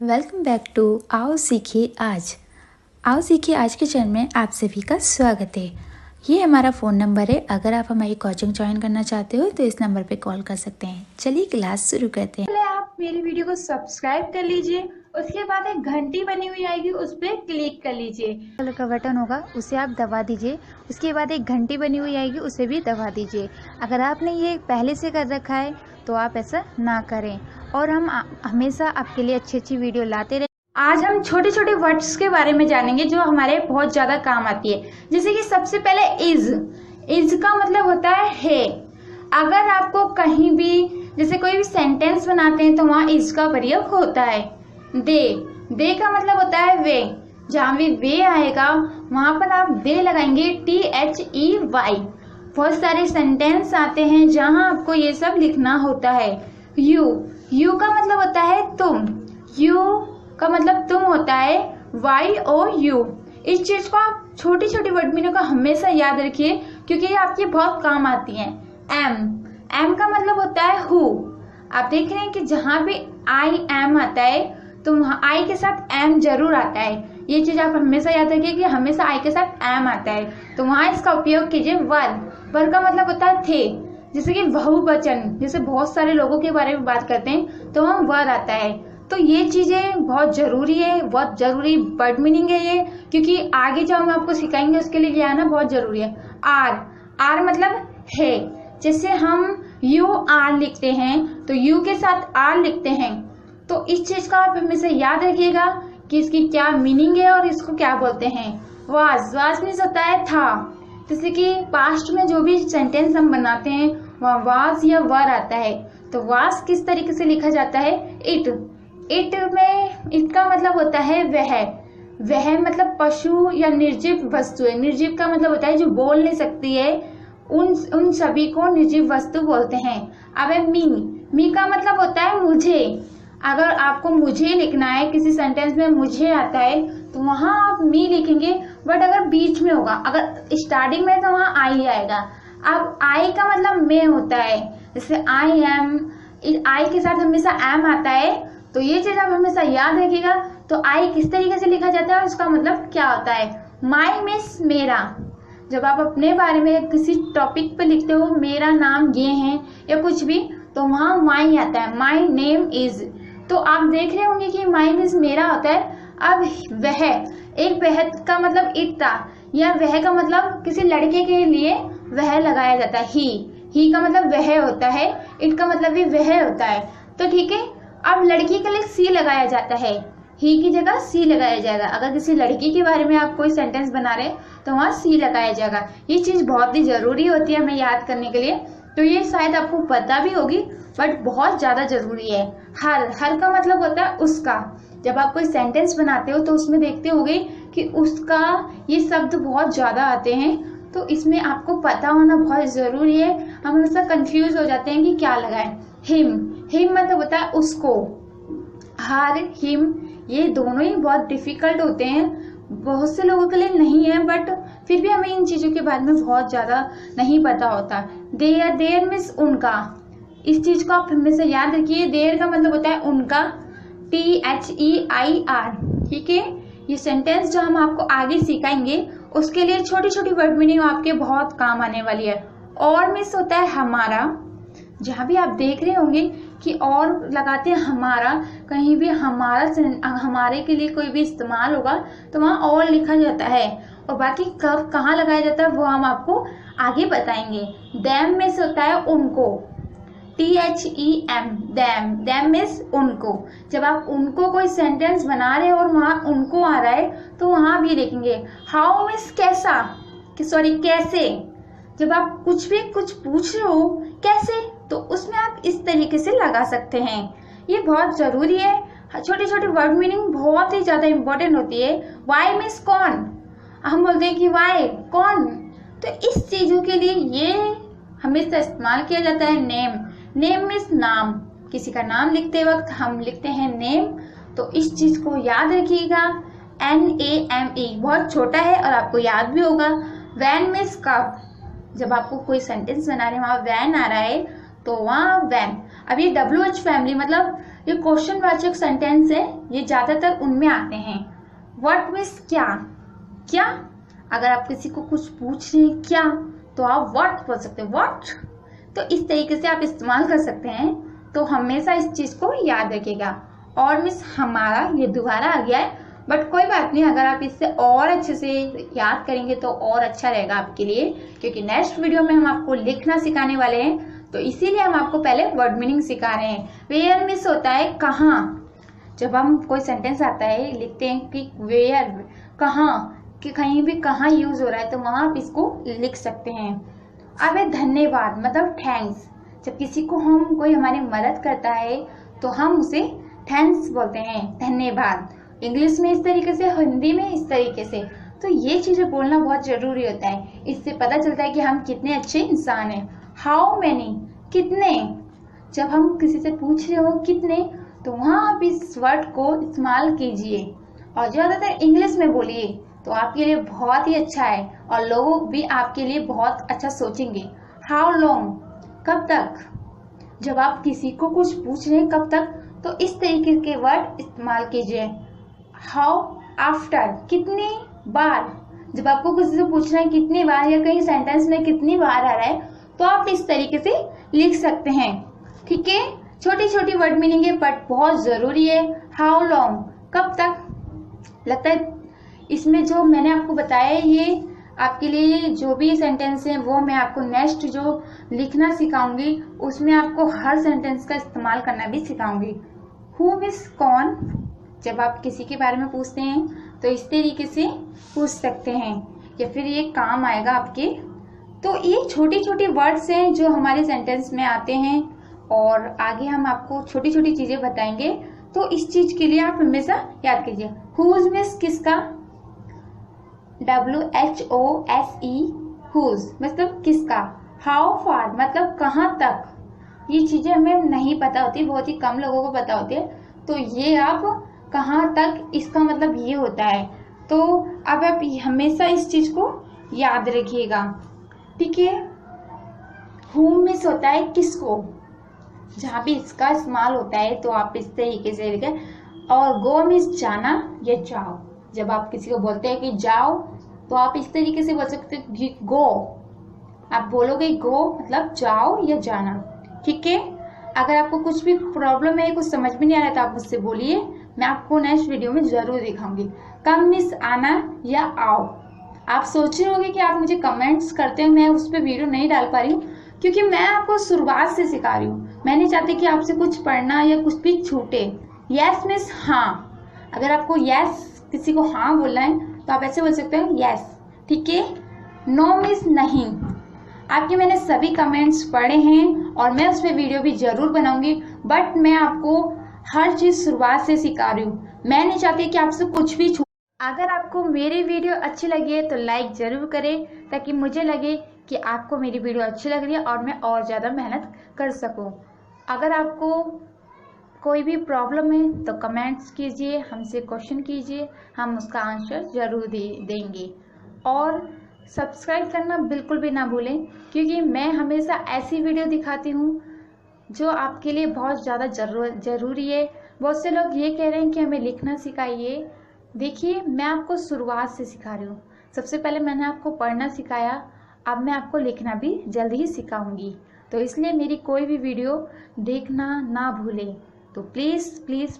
Welcome back to आओ सीखिए आज। आओ सीखिए आज के चैनल में आप सभी का स्वागत है। ये हमारा फ़ोन नंबर है। अगर आप हमारी कोचिंग ज्वाइन करना चाहते हो तो इस नंबर पे कॉल कर सकते हैं। चलिए क्लास शुरू करते हैं। पहले आप मेरी वीडियो को सब्सक्राइब कर लीजिए, उसके बाद एक घंटी बनी हुई आएगी, उस पर क्लिक कर लीजिए। कलर का बटन होगा उसे आप दबा दीजिए। उसके बाद एक घंटी बनी हुई आएगी उसे भी दबा दीजिए। अगर आपने ये पहले से कर रखा है तो आप ऐसा ना करें और हम हमेशा आपके लिए अच्छी अच्छी वीडियो लाते रहें। आज हम छोटे छोटे वर्ड्स के बारे में जानेंगे जो हमारे बहुत ज़्यादा काम आती है। जैसे कि सबसे पहले इज का मतलब होता है। अगर आपको कहीं भी जैसे कोई भी सेंटेंस बनाते हैं तो वहाँ इज का प्रयोग होता है। दे का मतलब होता है वे। जहाँ भी वे आएगा वहाँ पर आप दे लगाएंगे, THEY। बहुत सारे सेंटेंस आते हैं जहाँ आपको ये सब लिखना होता है। यू का मतलब होता है तुम। यू का मतलब तुम होता है, YOU। इस चीज को आप छोटी छोटी वर्ड मीनिंग को हमेशा याद रखिए क्योंकि ये आपकी बहुत काम आती हैं। एम का मतलब होता है हु। आप देख रहे हैं कि जहाँ भी आई एम आता है तो वहाँ आई के साथ एम जरूर आता है। ये चीज आप हमेशा याद रखिए कि हमेशा आई के साथ एम आता है तो वहाँ इसका उपयोग कीजिए। वर का मतलब होता है थे। जैसे कि बहुवचन, जैसे बहुत सारे लोगों के बारे में बात करते हैं तो वहाँ वर आता है। तो ये चीजें बहुत जरूरी है, बहुत जरूरी वर्ड मीनिंग है ये, क्योंकि आगे जो हम आपको सिखाएंगे उसके लिए ये आना बहुत जरूरी है। आर मतलब है। जैसे हम यू आर लिखते हैं तो यू के साथ आर लिखते हैं। तो इस चीज का आप हमेशा याद रखिएगा कि इसकी क्या मीनिंग है और इसको क्या बोलते हैं। वाज मीन्स होता है था। जैसे कि पास्ट में जो भी सेंटेंस हम बनाते हैं वहाँ वाज या वर आता है। तो वाज किस तरीके से लिखा जाता है? इट में इट का मतलब होता है वह मतलब पशु या निर्जीव वस्तु है। निर्जीव का मतलब होता है जो बोल नहीं सकती है, उन सभी को निर्जीव वस्तु बोलते हैं। अब है मी का मतलब होता है मुझे। अगर आपको मुझे लिखना है किसी सेंटेंस में मुझे आता है तो वहां आप मी लिखेंगे, बट अगर बीच में होगा, अगर स्टार्टिंग में तो वहां आई आएगा। अब आई का मतलब मैं होता है। जैसे आई एम, आई के साथ हमेशा एम आता है तो ये चीज आप हमेशा याद रखिएगा। तो आई किस तरीके से लिखा जाता है और उसका मतलब क्या होता है। माई मीन्स मेरा। जब आप अपने बारे में किसी टॉपिक पे लिखते हो, मेरा नाम ये है या कुछ भी, तो वहाँ माई आता है, माई नेम इज। तो आप देख रहे होंगे कि माई मीन्स मेरा होता है। अब वह का मतलब इट था, या वह का मतलब किसी लड़के के लिए वह लगाया जाता है। ही का मतलब वह होता है, इट का मतलब भी वह होता है। तो ठीक है, अब लड़की के लिए सी लगाया जाता है, ही की जगह सी लगाया जाएगा। अगर किसी लड़की के बारे में आप कोई सेंटेंस बना रहे तो वहाँ सी लगाया जाएगा। ये चीज बहुत ही जरूरी होती है हमें याद करने के लिए। तो ये शायद आपको पता भी होगी बट बहुत ज्यादा जरूरी है। हर का मतलब होता है उसका। जब आप कोई सेंटेंस बनाते हो तो उसमें देखते होगे कि उसका ये शब्द बहुत ज्यादा आते हैं, तो इसमें आपको पता होना बहुत जरूरी है। हम हमेशा कंफ्यूज हो जाते हैं कि क्या लगाएं। हिम मतलब होता है उसको। हर, हिम, ये दोनों ही बहुत डिफिकल्ट होते हैं, बहुत से लोगों के लिए नहीं है, बट फिर भी हमें इन चीजों के बारे में बहुत ज्यादा नहीं पता होता। देयर मीन्स उनका। इस चीज को आप हमेशा याद रखिए। देयर का मतलब होता है उनका, THEIR। ठीक है, ये सेंटेंस जो हम आपको आगे सिखाएंगे उसके लिए छोटी छोटी वर्ड मीनिंग आपके बहुत काम आने वाली है। और मीन्स होता है हमारा। जहाँ भी आप देख रहे होंगे कि और लगाते हैं हमारा, कहीं भी हमारे के लिए कोई भी इस्तेमाल होगा तो वहाँ और लिखा जाता है। और बाकी कब कहाँ लगाया जाता है वो हम आपको आगे बताएंगे। देम में से होता है उनको, THEM, देम मीन्स उनको। जब आप उनको कोई सेंटेंस बना रहे हो और वहाँ उनको आ रहा है तो वहाँ भी लिखेंगे। हाउ मीन्स कैसा, कैसे। जब आप कुछ पूछ रहे हो कैसे, तो उसमें आप इस तरीके से लगा सकते हैं। ये बहुत जरूरी है। छोटी छोटी वर्ड मीनिंग बहुत ही ज्यादा इंपॉर्टेंट होती है। वाई मीन्स कौन, हम बोलते हैं कि वाई कौन, तो इस चीजों के लिए ये हमेशा इस्तेमाल किया जाता है। नेम मीन्स नाम। किसी का नाम लिखते वक्त हम लिखते हैं नेम, तो इस चीज को याद रखिएगा। NAME बहुत छोटा है और आपको याद भी होगा। वैन मीन्स कब। जब आपको कोई सेंटेंस बना रहे हैं वहाँ वैन आ रहा है तो वहाँ वैन। अब ये WH फैमिली मतलब ये क्वेश्चन वाचक सेंटेंस है, ये ज्यादातर उनमें आते हैं। व्हाट मीन्स क्या, क्या अगर आप किसी को कुछ पूछ रहे हैं क्या, तो आप व्हाट बोल सकते हैं, व्हाट। तो इस तरीके से आप इस्तेमाल कर सकते हैं। तो हमेशा इस चीज को याद रखिएगा। और मिस हमारा ये दोबारा आ गया है, बट कोई बात नहीं, अगर आप इससे और अच्छे से याद करेंगे तो और अच्छा रहेगा आपके लिए, क्योंकि नेक्स्ट वीडियो में हम आपको लिखना सिखाने वाले हैं। तो इसीलिए हम आपको पहले वर्ड मीनिंग सिखा रहे हैं। वेयर मिस होता है कहाँ। जब हम कोई सेंटेंस आता है लिखते हैं कि वेयर, कहाँ, कि कहीं भी कहाँ यूज हो रहा है, तो वहां आप इसको लिख सकते हैं। अब है धन्यवाद मतलब थैंक्स। जब किसी को हम कोई हमारी मदद करता है तो हम उसे थैंक्स बोलते हैं, धन्यवाद। इंग्लिश में इस तरीके से, हिंदी में इस तरीके से। तो ये चीजें बोलना बहुत जरूरी होता है, इससे पता चलता है कि हम कितने अच्छे इंसान हैं। हाउ मैनी, कितने। जब हम किसी से पूछ रहे हो कितने, तो वहां आप इस वर्ड को इस्तेमाल कीजिए और ज्यादातर इंग्लिश में बोलिए, तो आपके लिए बहुत ही अच्छा है और लोग भी आपके लिए बहुत अच्छा सोचेंगे। हाउ लॉन्ग, कब तक। जब आप किसी को कुछ पूछ रहे हैं कब तक, तो इस तरीके के वर्ड इस्तेमाल कीजिए। हाउ आफ्टर, कितनी बार। जब आपको किसी से पूछना है कितनी बार या कहीं सेंटेंस में कितनी बार आ रहा है, तो आप इस तरीके से लिख सकते हैं। ठीक है, छोटी छोटी वर्ड मीनिंग है बट बहुत जरूरी है। हाउ लॉन्ग, कब तक। लगता है इसमें जो मैंने आपको बताया है ये आपके लिए जो भी सेंटेंस है वो मैं आपको नेक्स्ट जो लिखना सिखाऊंगी उसमें आपको हर सेंटेंस का इस्तेमाल करना भी सिखाऊंगी। हु मीन्स कौन। जब आप किसी के बारे में पूछते हैं तो इस तरीके से पूछ सकते हैं या फिर ये काम आएगा आपके। तो ये छोटी छोटी वर्ड्स हैं जो हमारे सेंटेंस में आते हैं और आगे हम आपको छोटी छोटी चीजें बताएंगे। तो इस चीज के लिए आप हमेशा याद कीजिए। हुज मीन्स किसका, WHOSE, हुज मतलब किसका। हाउ फार मतलब कहाँ तक। ये चीजें हमें नहीं पता होती, बहुत ही कम लोगों को पता होती है। तो ये आप कहाँ तक, इसका मतलब ये होता है। तो अब आप हमेशा इस चीज को याद रखिएगा। ठीक है, हुम मिस होता है किसको, जहाँ भी इसका इस्तेमाल होता है तो आप इस तरीके से लिखें। और गो मिस जाना या जाओ। जब आप किसी को बोलते हैं कि जाओ, तो आप इस तरीके से बोल सकते हैं गो। आप बोलोगे गो मतलब जाओ या जाना। ठीक है, अगर आपको कुछ भी प्रॉब्लम है, कुछ समझ में नहीं आ रहा है, तो आप मुझसे बोलिए, मैं आपको नेक्स्ट वीडियो में जरूर दिखाऊंगी। कम मिस आना या आओ। आप सोच रहे होंगे कि आप मुझे कमेंट्स करते हैं, मैं उस पर वीडियो नहीं डाल पा रही हूँ क्योंकि मैं आपको शुरुआत से सिखा रही हूँ। मैं नहीं चाहती कि आपसे कुछ पढ़ना या कुछ भी छूटे। यस मिस हाँ। अगर आपको यस किसी को हाँ बोलना है तो आप ऐसे बोल सकते हैं यस। ठीक है, नो मिस नहीं। आपके मैंने सभी कमेंट्स पढ़े हैं और मैं उस पर वीडियो भी जरूर बनाऊंगी, बट मैं आपको हर चीज शुरुआत से सिखा रही हूँ। मैं नहीं चाहती कि आपसे कुछ भी छूटे। अगर आपको मेरी वीडियो अच्छी लगी है तो लाइक जरूर करें, ताकि मुझे लगे कि आपको मेरी वीडियो अच्छी लग रही है और मैं और ज़्यादा मेहनत कर सकूं। अगर आपको कोई भी प्रॉब्लम है तो कमेंट्स कीजिए, हमसे क्वेश्चन कीजिए, हम उसका आंसर जरूर देंगे। और सब्सक्राइब करना बिल्कुल भी ना भूलें, क्योंकि मैं हमेशा ऐसी वीडियो दिखाती हूँ जो आपके लिए बहुत ज़्यादा ज़रूरी है। बहुत से लोग ये कह रहे हैं कि हमें लिखना सिखाइए। देखिए, मैं आपको शुरुआत से सिखा रही हूँ। सबसे पहले मैंने आपको पढ़ना सिखाया, अब मैं आपको लिखना भी जल्द ही सिखाऊंगी। तो इसलिए मेरी कोई भी वीडियो देखना ना भूलें। तो प्लीज़ प्लीज़